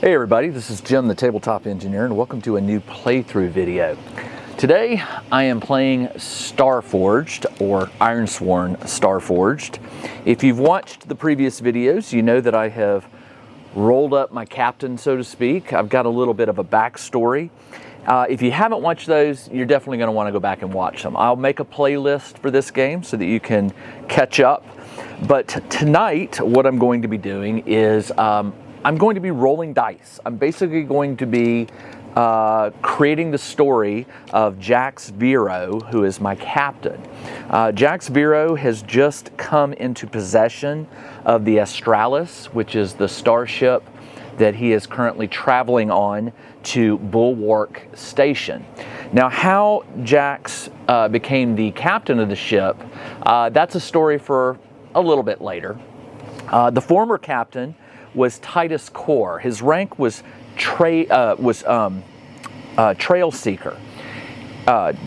Hey everybody, this is Jim the Tabletop Engineer and welcome to a new playthrough video. Today I am playing Starforged, or Ironsworn Starforged. If you've watched the previous videos, you know that I have rolled up my captain, so to speak. I've got a little bit of a backstory. If you haven't watched those, you're definitely going to want to go back and watch them. I'll make a playlist for this game so that you can catch up. But tonight, what I'm going to be doing is I'm going to be rolling dice. I'm basically going to be creating the story of Jax Vero, who is my captain. Jax Vero has just come into possession of the Astralis, which is the starship that he is currently traveling on to Bulwark Station. Now, how Jax became the captain of the ship, that's a story for a little bit later. The former captain was Titus Core. His rank was Trail Seeker.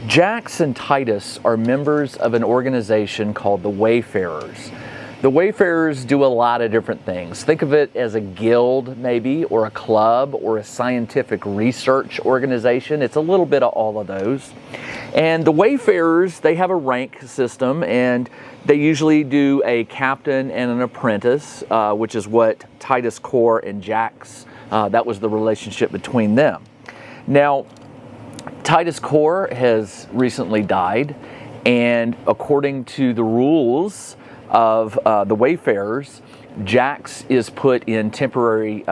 Jax and Titus are members of an organization called the Wayfarers. The Wayfarers do a lot of different things. Think of it as a guild, maybe, or a club, or a scientific research organization. It's a little bit of all of those. And the Wayfarers, they have a rank system, and they usually do a captain and an apprentice, which is what Titus Core and Jax, that was the relationship between them. Now, Titus Core has recently died, and according to the rules of the Wayfarers, Jax is put in temporary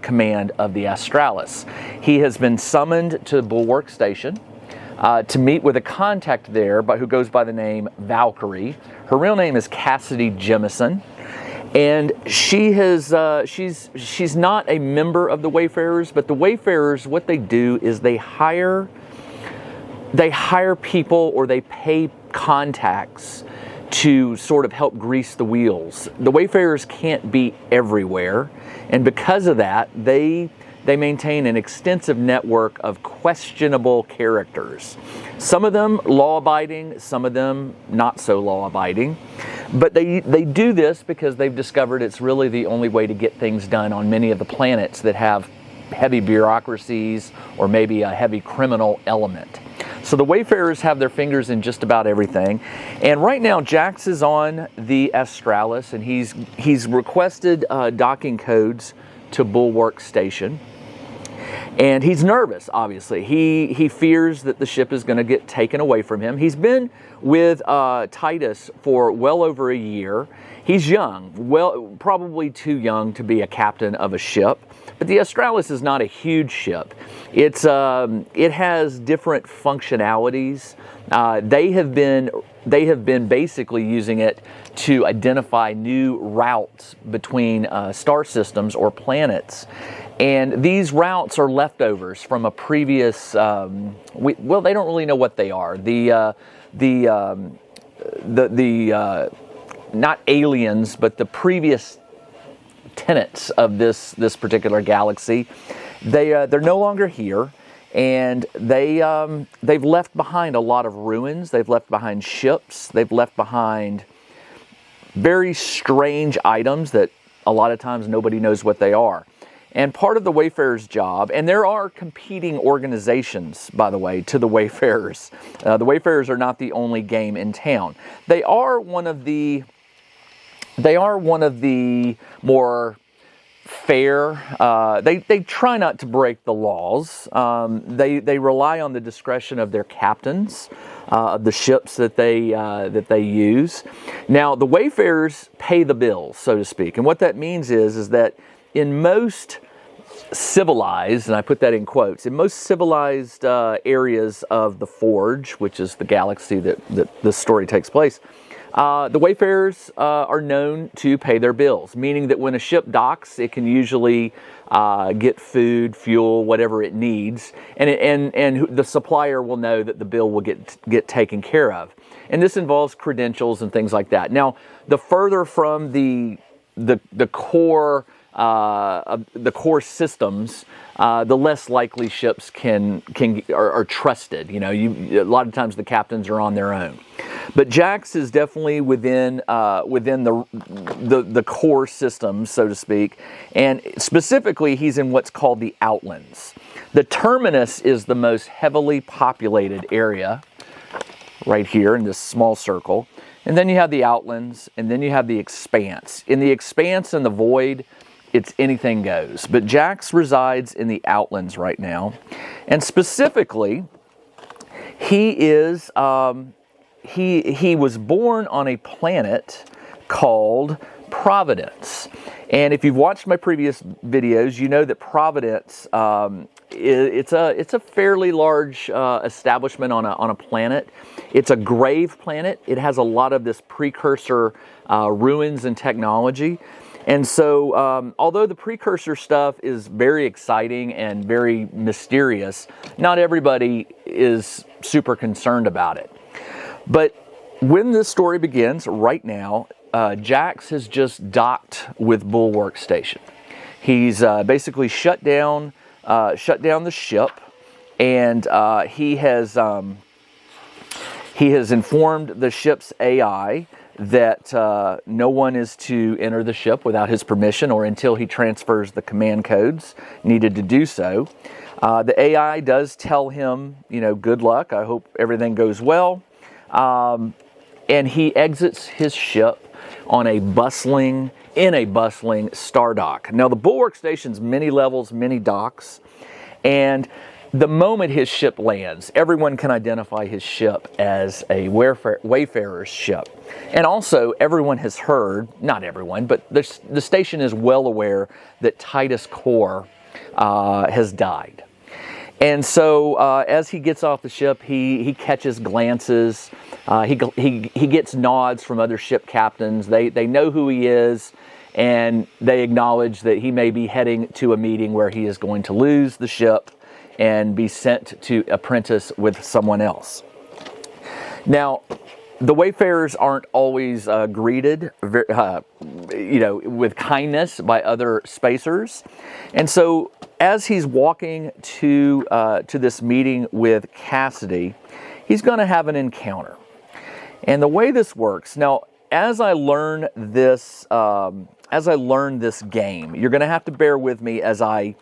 command of the Astralis. He has been summoned to Bulwark Station to meet with a contact there who goes by the name Valkyrie. Her real name is Cassidy Jemison, and she's not a member of the Wayfarers, but the Wayfarers, what they do is they hire people, or they pay contacts to sort of help grease the wheels. The Wayfarers can't be everywhere, and because of that, they maintain an extensive network of questionable characters. Some of them law-abiding, some of them not so law-abiding. But they do this because they've discovered it's really the only way to get things done on many of the planets that have heavy bureaucracies or maybe a heavy criminal element. So the Wayfarers have their fingers in just about everything. And right now, Jax is on the Astralis, and he's requested docking codes to Bulwark Station. And he's nervous, obviously. He fears that the ship is going to get taken away from him. He's been with Titus for well over a year. He's young, probably too young to be a captain of a ship. But the Astralis is not a huge ship. It has different functionalities. They have been basically using it to identify new routes between star systems or planets. And these routes are leftovers from a previous, they don't really know what they are. Not aliens, but the previous tenants of this particular galaxy. They're no longer here, and they've left behind a lot of ruins. They've left behind ships. They've left behind very strange items that a lot of times nobody knows what they are. And part of the Wayfarers' job, and there are competing organizations, by the way, to the Wayfarers. The Wayfarers are not the only game in town. They are one of the more fair. They try not to break the laws. They rely on the discretion of their captains, of the ships that they use. Now, the Wayfarers pay the bills, so to speak, and what that means is that in most civilized, and I put that in quotes, in most civilized areas of the Forge, which is the galaxy that this story takes place, the Wayfarers are known to pay their bills, meaning that when a ship docks, it can usually get food, fuel, whatever it needs, and the supplier will know that the bill will get taken care of. And this involves credentials and things like that. Now, the further from the core the core systems, the less likely ships are trusted. You know, a lot of times the captains are on their own. But Jax is definitely within the core systems, so to speak, and specifically he's in what's called the Outlands. The Terminus is the most heavily populated area, right here in this small circle, and then you have the Outlands, and then you have the Expanse. In the Expanse and the Void, it's anything goes. But Jax resides in the Outlands right now, and specifically, he is. He was born on a planet called Providence. And if you've watched my previous videos, you know that Providence, it's a fairly large establishment on a planet. It's a grave planet. It has a lot of this precursor ruins and technology. And so, although the precursor stuff is very exciting and very mysterious, not everybody is super concerned about it. But when this story begins, right now, Jax has just docked with Bulwark Station. He's basically shut down the ship, and he has informed the ship's AI that no one is to enter the ship without his permission or until he transfers the command codes needed to do so. The AI does tell him, you know, good luck. I hope everything goes well. And he exits his ship in a bustling star dock. Now, the Bulwark Station's many levels, many docks, and the moment his ship lands, everyone can identify his ship as a wayfarer's ship. And also, everyone has heard, not everyone, but the station is well aware that Titus Core has died. And so, as he gets off the ship, he catches glances. He gets nods from other ship captains. They know who he is, and they acknowledge that he may be heading to a meeting where he is going to lose the ship and be sent to apprentice with someone else. Now, the wayfarers aren't always greeted, with kindness by other spacers, and so as he's walking to this meeting with Cassidy, he's going to have an encounter. And the way this works now, as I learn this game, you're going to have to bear with me as I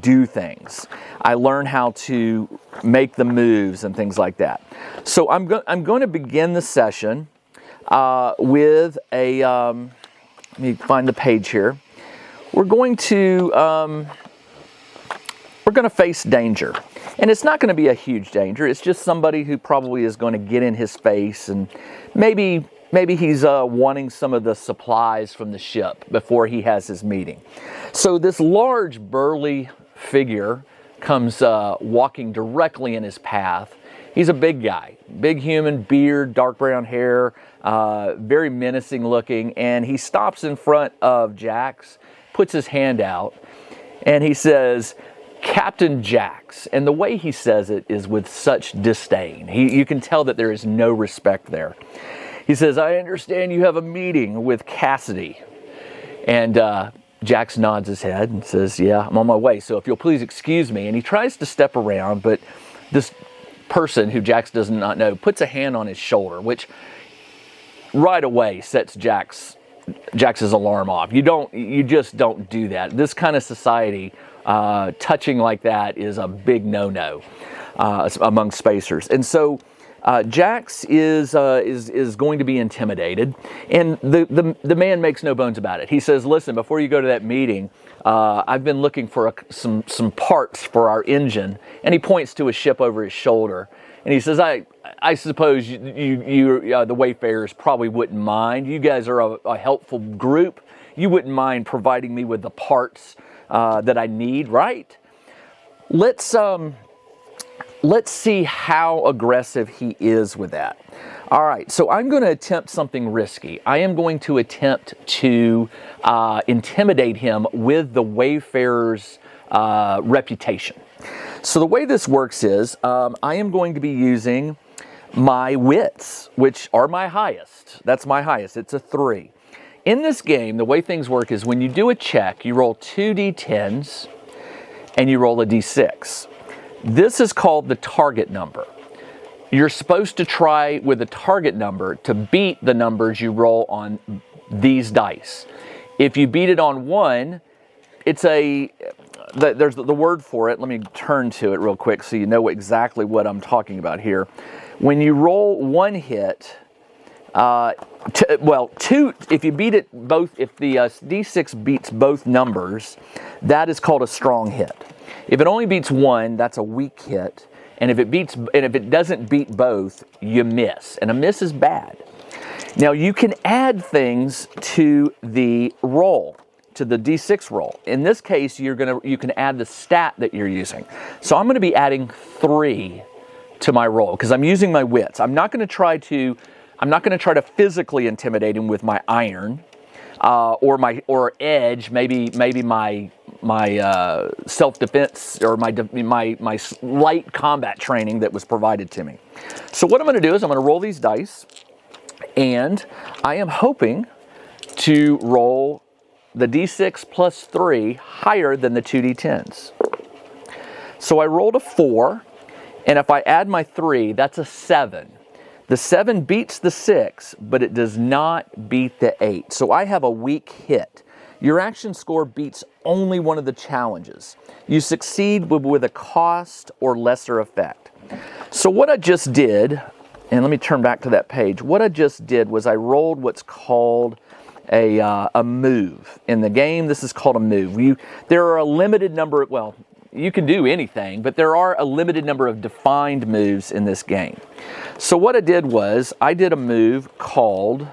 do things. I learn how to make the moves and things like that. So I'm going to begin the session with a. Let me find the page here. We're going to face danger, and it's not going to be a huge danger. It's just somebody who probably is going to get in his face, and maybe he's wanting some of the supplies from the ship before he has his meeting. So this large, burly figure comes walking directly in his path. He's a big guy, big human, beard, dark brown hair, very menacing looking, and he stops in front of Jax, puts his hand out, and he says, "Captain Jax," and the way he says it is with such disdain. You can tell that there is no respect there. He says, "I understand you have a meeting with Cassidy." And Jax nods his head and says, "Yeah, I'm on my way, so if you'll please excuse me." And he tries to step around, but this person who Jax does not know puts a hand on his shoulder, which right away sets Jax's alarm off. You just don't do that. This kind of society, touching like that is a big no-no among spacers. And so Jax is going to be intimidated, and the man makes no bones about it. He says, "Listen, before you go to that meeting, I've been looking for some parts for our engine," and he points to a ship over his shoulder, and he says, I suppose you the Wayfarers probably wouldn't mind. You guys are a helpful group. You wouldn't mind providing me with the parts that I need, right? Let's see how aggressive he is with that. All right, so I'm going to attempt something risky. I am going to attempt to intimidate him with the Wayfarer's reputation. So the way this works is I am going to be using my wits, which are my highest. That's my highest. It's a 3. in this game, the way things work is when you do a check, you roll 2 d10s and you roll a d6. This is called the target number. You're supposed to try with the target number to beat the numbers you roll on these dice. If you beat it on 1, it's there's the word for it. Let me turn to it real quick so you know exactly what I'm talking about here. When you roll 1 hit, two, if you beat it both, if the d6 beats both numbers, that is called a strong hit. If it only beats 1, that's a weak hit. And if it doesn't beat both, you miss. And a miss is bad. Now you can add things to the roll, to the d6 roll. In this case, you can add the stat that you're using. So I'm going to be adding 3 to my roll because I'm using my wits. I'm not going to try to physically intimidate him with my iron or edge, maybe my self-defense or my light combat training that was provided to me. So what I'm going to do is I'm going to roll these dice, and I am hoping to roll the d6 plus 3 higher than the 2 d10s. So I rolled a 4, and if I add my 3, that's a 7. The 7 beats the 6, but it does not beat the 8. So I have a weak hit. Your action score beats only one of the challenges. You succeed with a cost or lesser effect. So what I just did, and let me turn back to that page. What I just did was I rolled what's called a move. In the game, this is called a move. There are a limited number of, well, you can do anything, but there are a limited number of defined moves in this game. So what I did was I did a move called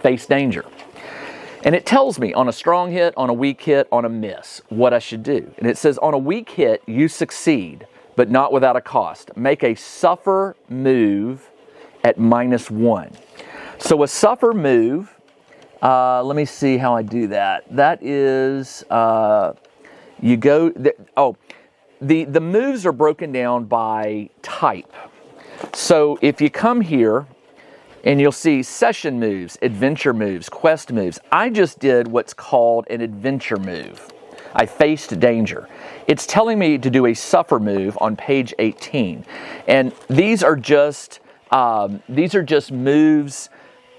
Face Danger. And it tells me on a strong hit, on a weak hit, on a miss, what I should do. And it says on a weak hit, you succeed, but not without a cost. Make a suffer move at -1. So a suffer move, let me see how I do that. That is, the moves are broken down by type. So if you come here, and you'll see session moves, adventure moves, quest moves. I just did what's called an adventure move. I faced danger. It's telling me to do a suffer move on page 18. And these are just moves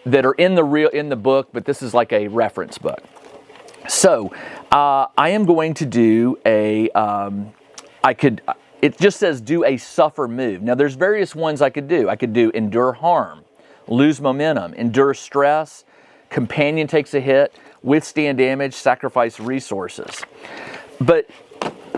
that are in the book, but this is like a reference book. So I am going to do it just says do a suffer move. Now there's various ones I could do. I could do endure harm, lose momentum, endure stress, companion takes a hit, withstand damage, sacrifice resources. But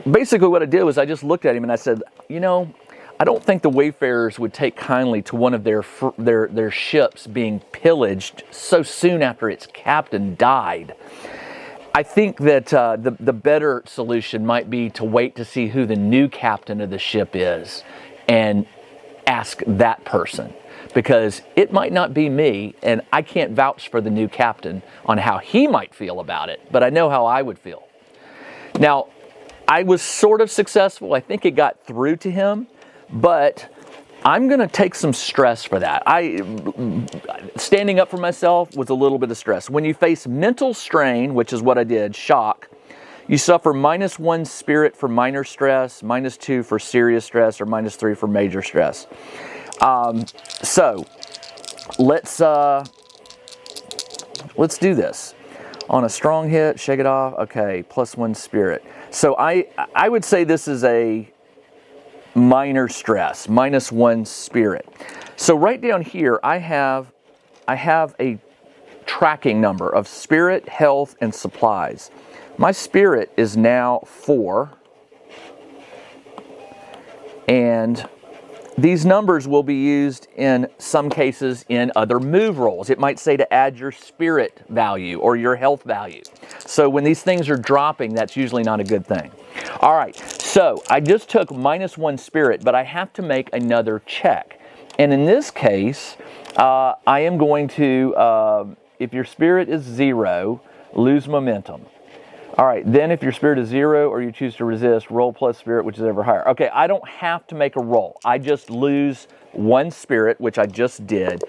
basically what I did was I just looked at him and I said, I don't think the Wayfarers would take kindly to one of their ships being pillaged so soon after its captain died. I think that the better solution might be to wait to see who the new captain of the ship is and ask that person. Because it might not be me, and I can't vouch for the new captain on how he might feel about it, but I know how I would feel. Now, I was sort of successful. I think it got through to him, but I'm going to take some stress for that. Standing up for myself was a little bit of stress. When you face mental strain, which is what I did, shock, you suffer -1 spirit for minor stress, -2 for serious stress, or -3 for major stress. So let's do this. On a strong hit, shake it off. Okay, +1 spirit. So I would say this is a minor stress, -1 spirit. So right down here, I have a tracking number of spirit, health, and supplies. My spirit is now 4, and these numbers will be used in some cases in other move rolls. It might say to add your spirit value or your health value. So when these things are dropping, that's usually not a good thing. All right, so I just took -1 spirit, but I have to make another check. And in this case, I am going to, if your spirit is 0, lose momentum. All right, then if your spirit is 0 or you choose to resist, roll plus spirit, which is ever higher. Okay, I don't have to make a roll. I just lose 1 spirit, which I just did,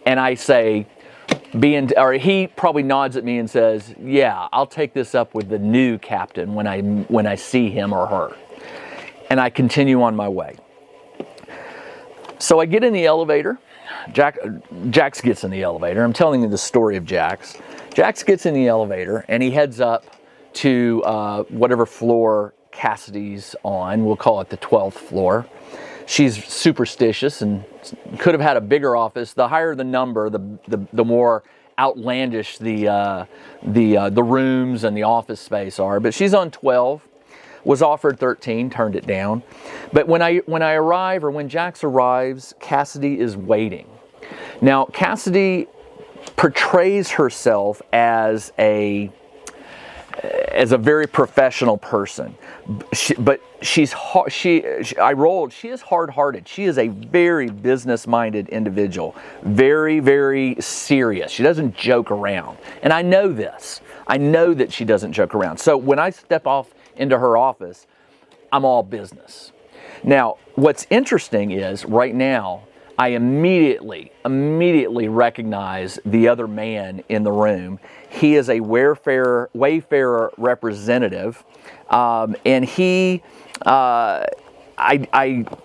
and I say, or he probably nods at me and says, yeah, I'll take this up with the new captain when I see him or her. And I continue on my way. So I get in the elevator. Jax gets in the elevator. I'm telling you the story of Jax. Jax gets in the elevator and he heads up to whatever floor Cassidy's on. We'll call it the 12th floor. She's superstitious and could have had a bigger office. The higher the number, the more outlandish the rooms and the office space are. But she's on 12. Was offered 13, turned it down. But when I arrive, or when Jax arrives, Cassidy is waiting. Now, Cassidy portrays herself as a very professional person, she is hard-hearted. She is a very business-minded individual, very, very serious. She doesn't joke around, and I know this. I know that she doesn't joke around. So when I step off into her office, I'm all business. Now, what's interesting is right now, I immediately recognize the other man in the room. He is a Wayfarer representative, and he, I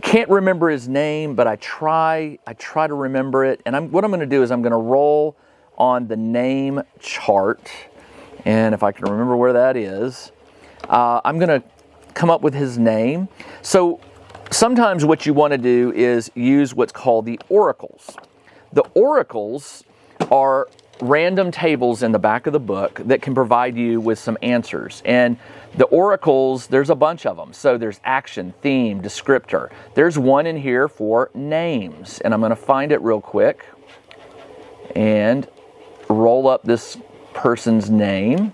can't remember his name, but I try to remember it. And what I'm going to do is I'm going to roll on the name chart, and if I can remember where that is, I'm going to come up with his name. So sometimes what you want to do is use what's called the oracles. The oracles are random tables in the back of the book that can provide you with some answers. And the oracles, there's a bunch of them. So there's action, theme, descriptor. There's one in here for names. And I'm going to find it real quick and roll up this person's name.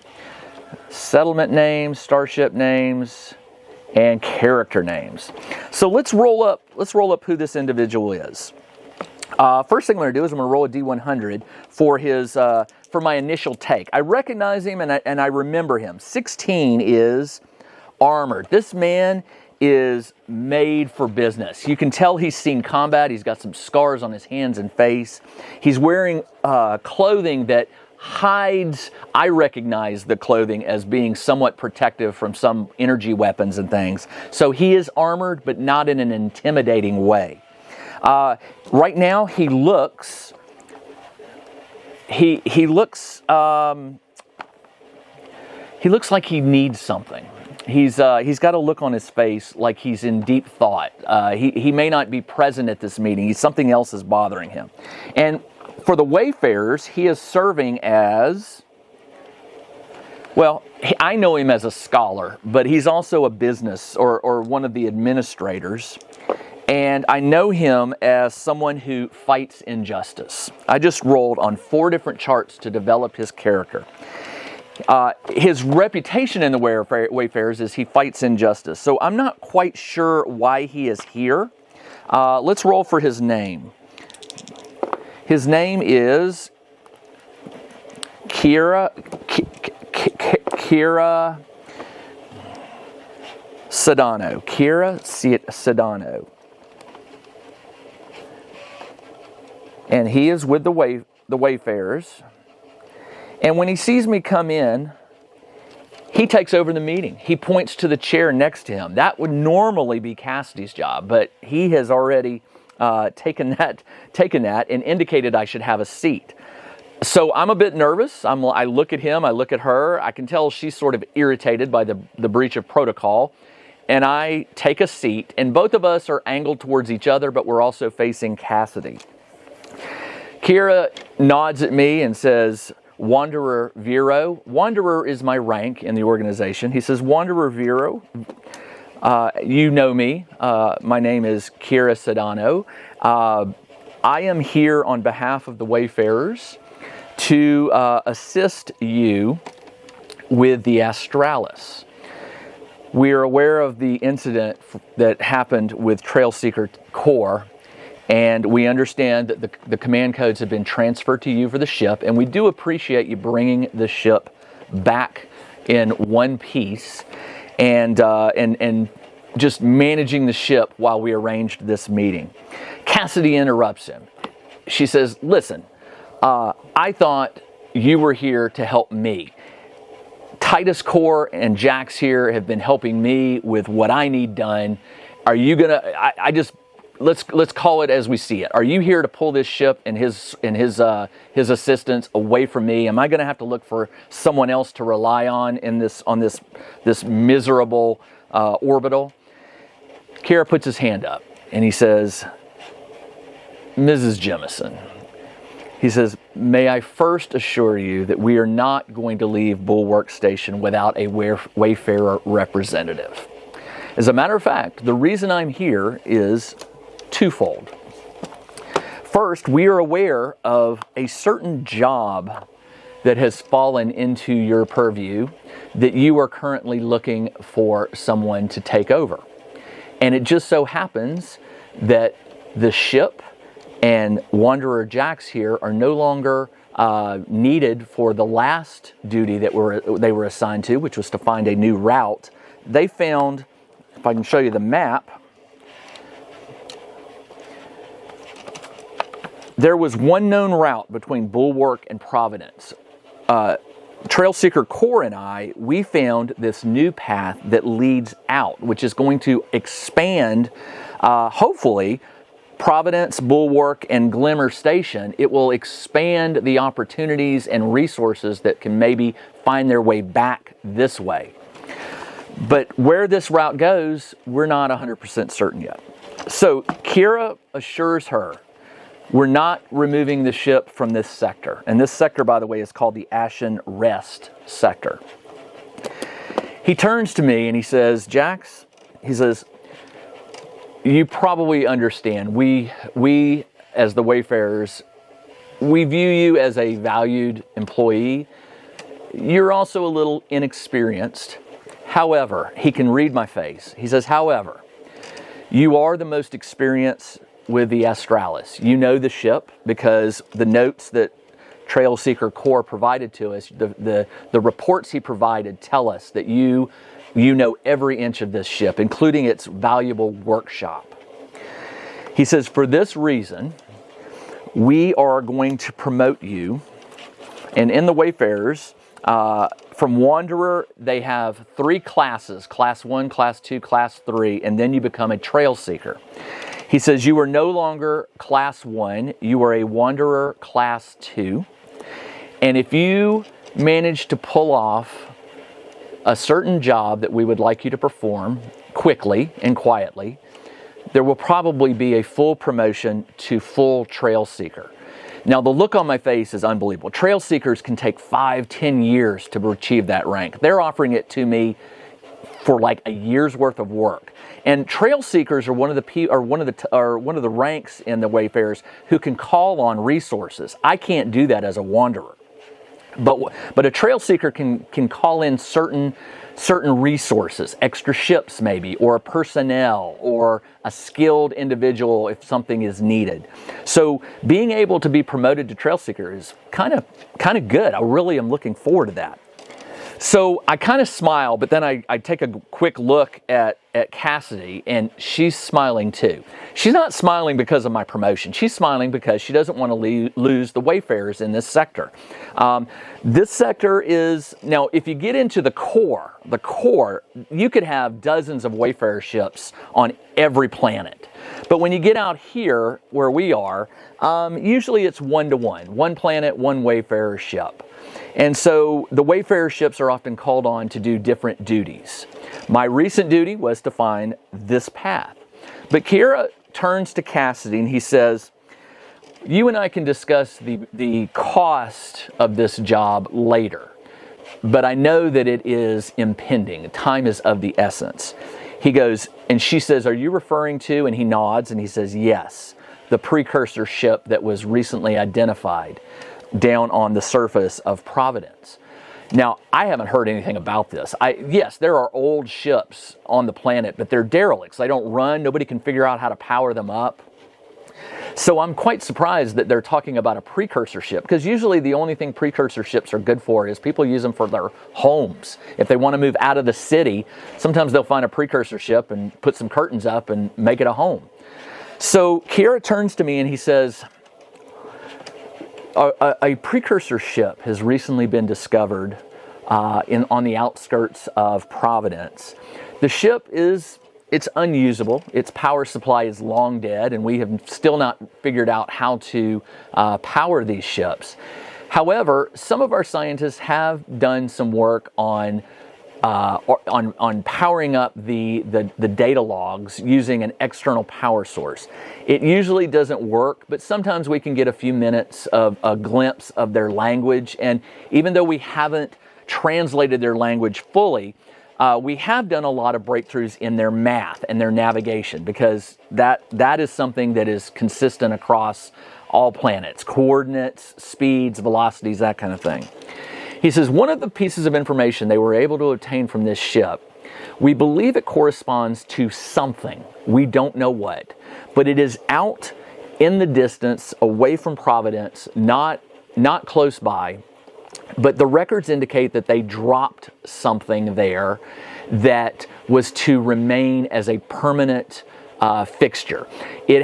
Settlement names, starship names, and character names. So let's roll up who this individual is. First thing I'm going to do is I'm going to roll a D100 for my initial take. I recognize him and I remember him. 16 is armored. This man is made for business. You can tell he's seen combat. He's got some scars on his hands and face. He's wearing clothing that hides, I recognize the clothing as being somewhat protective from some energy weapons and things. So he is armored, but not in an intimidating way. Right now, he looks like he needs something. He's got a look on his face like he's in deep thought. He may not be present at this meeting. Something else is bothering him. And for the Wayfarers, he is serving as, well, I know him as a scholar, but he's also a business or one of the administrators. And I know him as someone who fights injustice. I just rolled on 4 different charts to develop his character. His reputation in the Wayfarers is he fights injustice. So I'm not quite sure why he is here. Let's roll for his name. His name is Kira Sedano. Kira Sedano. And he is with the Wayfarers. And when he sees me come in, he takes over the meeting. He points to the chair next to him. That would normally be Cassidy's job, but he has already taken that and indicated I should have a seat. So I'm a bit nervous. I look at him, I look at her. I can tell she's sort of irritated by the breach of protocol. And I take a seat, and both of us are angled towards each other, but we're also facing Cassidy. Kira nods at me and says, Wanderer Vero. Wanderer is my rank in the organization. He says, Wanderer Vero, you know me. My name is Kira Sedano. I am here on behalf of the Wayfarers to assist you with the Astralis. We are aware of the incident that happened with Trailseeker Corps, and we understand that the command codes have been transferred to you for the ship, and we do appreciate you bringing the ship back in one piece and just managing the ship while we arranged this meeting. Cassidy interrupts him. She says, listen, I thought you were here to help me. Titus Core and Jax here have been helping me with what I need done. Are you gonna? Let's call it as we see it. Are you here to pull this ship and his assistants away from me? Am I going to have to look for someone else to rely on in this miserable orbital? Kira puts his hand up and he says, Mrs. Jemison, he says, may I first assure you that we are not going to leave Bulwark Station without a Wayfarer representative. As a matter of fact, the reason I'm here is twofold. First, we are aware of a certain job that has fallen into your purview that you are currently looking for someone to take over. And it just so happens that the ship and Wanderer Jax here are no longer needed for the last duty that they were assigned to, which was to find a new route. They found, if I can show you the map, there was one known route between Bulwark and Providence. Trailseeker Core and I, we found this new path that leads out, which is going to expand, hopefully, Providence, Bulwark, and Glimmer Station. It will expand the opportunities and resources that can maybe find their way back this way. But where this route goes, we're not 100% certain yet. So Kira assures her, we're not removing the ship from this sector. And this sector, by the way, is called the Ashen Rest sector. He turns to me and he says, Jax, he says, you probably understand, we as the Wayfarers, we view you as a valued employee. You're also a little inexperienced. However, he can read my face. He says, however, you are the most experienced with the Astralis. You know the ship because the notes that Trailseeker Core provided to us, the reports he provided tell us that you know every inch of this ship, including its valuable workshop. He says, for this reason, we are going to promote you. And in the Wayfarers, from Wanderer, they have 3 classes, Class 1, Class 2, Class 3, and then you become a Trail Seeker. He says you are no longer Class 1, you are a Wanderer Class 2. And if you manage to pull off a certain job that we would like you to perform quickly and quietly, there will probably be a full promotion to full Trail Seeker. Now, the look on my face is unbelievable. Trail Seekers can take 5-10 years to achieve that rank. They're offering it to me for like a year's worth of work. And Trail Seekers are one of the ranks in the Wayfarers who can call on resources. I can't do that as a Wanderer. But a Trail Seeker can call in certain resources, extra ships maybe, or a personnel, or a skilled individual if something is needed. So being able to be promoted to Trail Seeker is kind of good. I really am looking forward to that. So I kind of smile, but then I take a quick look at Cassidy, and she's smiling too. She's not smiling because of my promotion. She's smiling because she doesn't want to lose the Wayfarers in this sector. This sector is, now if you get into the core, you could have dozens of Wayfarer ships on every planet. But when you get out here where we are, usually it's 1-to-1, one planet, one Wayfarer ship. And so the Wayfarer ships are often called on to do different duties. My recent duty was to find this path. But Kira turns to Cassidy and he says, you and I can discuss the cost of this job later, but I know that it is impending. Time is of the essence. He goes, and she says, are you referring to, and he nods and he says, yes, the precursor ship that was recently identified down on the surface of Providence. Now, I haven't heard anything about this. Yes, there are old ships on the planet, but they're derelicts. They don't run. Nobody can figure out how to power them up. So I'm quite surprised that they're talking about a precursor ship, because usually the only thing precursor ships are good for is people use them for their homes. If they want to move out of the city, sometimes they'll find a precursor ship and put some curtains up and make it a home. So Kira turns to me and he says, A precursor ship has recently been discovered on the outskirts of Providence. The ship it's unusable. Its power supply is long dead, and we have still not figured out how to power these ships. However, some of our scientists have done some work on powering up the data logs using an external power source. It usually doesn't work, but sometimes we can get a few minutes of a glimpse of their language. And even though we haven't translated their language fully, we have done a lot of breakthroughs in their math and their navigation, because that is something that is consistent across all planets: coordinates, speeds, velocities, that kind of thing. He says one of the pieces of information they were able to obtain from this ship, we believe it corresponds to something. We don't know what, but it is out in the distance, away from Providence, not close by. But the records indicate that they dropped something there that was to remain as a permanent fixture. We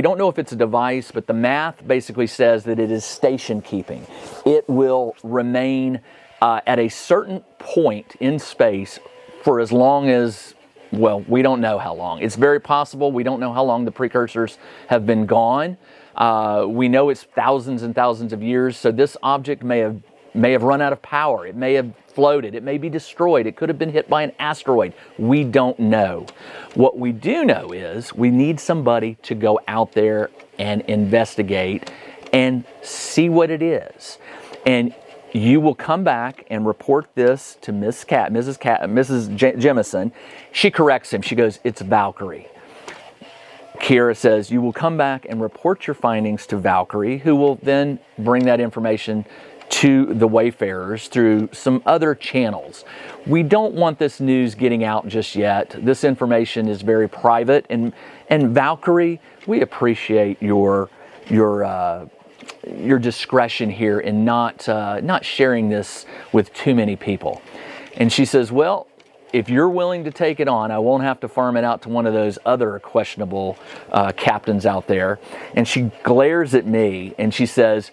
don't know if it's a device, but the math basically says that it is station keeping. It will remain at a certain point in space for as long as, well, we don't know how long. It's very possible. We don't know how long the precursors have been gone. We know it's thousands and thousands of years, so this object may have run out of power. It may have floated. It may be destroyed. It could have been hit by an asteroid. We don't know. What we do know is we need somebody to go out there and investigate and see what it is. And you will come back and report this to Mrs. Jemison. She corrects him. She goes, "It's Valkyrie." Kira says, "You will come back and report your findings to Valkyrie, who will then bring that information to the Wayfarers through some other channels." We don't want this news getting out just yet. This information is very private, and Valkyrie, we appreciate your discretion here in not sharing this with too many people. And she says, "Well, if you're willing to take it on, I won't have to farm it out to one of those other questionable captains out there." And she glares at me and she says,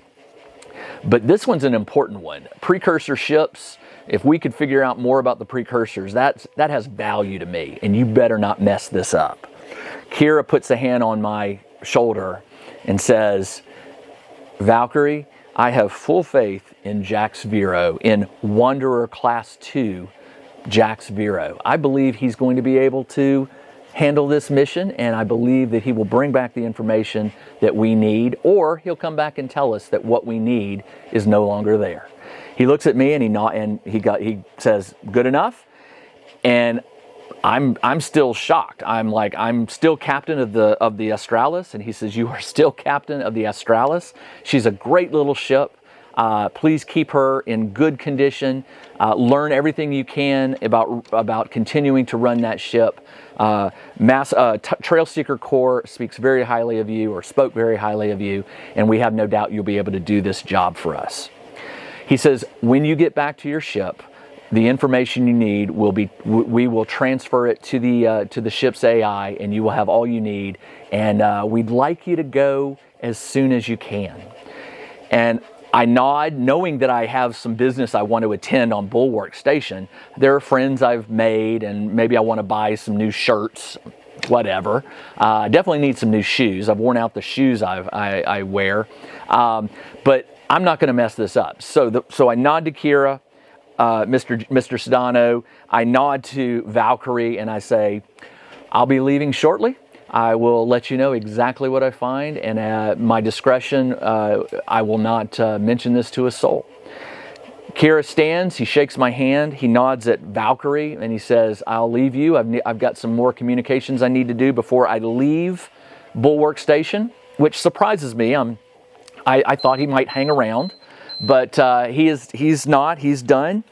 "But this one's an important one. Precursor ships, if we could figure out more about the precursors, that has value to me, and you better not mess this up." Kira puts a hand on my shoulder and says, "Valkyrie, I have full faith in Jax Vero, in Wanderer Class 2 Jax Vero. I believe he's going to be able to handle this mission, and I believe that he will bring back the information that we need, or he'll come back and tell us that what we need is no longer there." He looks at me and he says, "Good enough?" And I'm still shocked. I'm still captain of the Astralis, and he says, "You are still captain of the Astralis. She's a great little ship. Please keep her in good condition. Learn everything you can about continuing to run that ship. Trail Seeker Corps speaks very highly of you, or spoke very highly of you, and we have no doubt you'll be able to do this job for us." He says, "When you get back to your ship, the information you need we will transfer it to the ship's AI, and you will have all you need. And we'd like you to go as soon as you can." And I nod, knowing that I have some business I want to attend on Bulwark Station. There are friends I've made, and maybe I want to buy some new shirts, whatever. I definitely need some new shoes. I've worn out the shoes I wear, but I'm not going to mess this up. So I nod to Kira, Mr. Sedano. I nod to Valkyrie, and I say, "I'll be leaving shortly. I will let you know exactly what I find, and at my discretion, I will not mention this to a soul." Kira stands, he shakes my hand, he nods at Valkyrie, and he says, "I'll leave you. I've got some more communications I need to do before I leave Bulwark Station," which surprises me. I thought he might hang around, but he's not. He's done.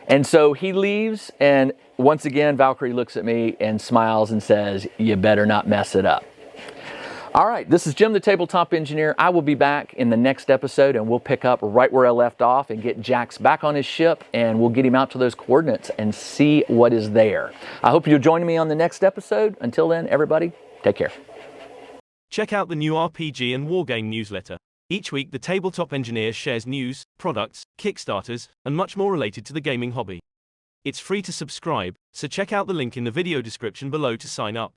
And so he leaves, and once again, Valkyrie looks at me and smiles and says, "You better not mess it up." All right, this is Jim the Tabletop Engineer. I will be back in the next episode, and we'll pick up right where I left off and get Jax back on his ship, and we'll get him out to those coordinates and see what is there. I hope you'll join me on the next episode. Until then, everybody, take care. Check out the new RPG and Wargame newsletter. Each week, the Tabletop Engineer shares news, products, Kickstarters, and much more related to the gaming hobby. It's free to subscribe, so check out the link in the video description below to sign up.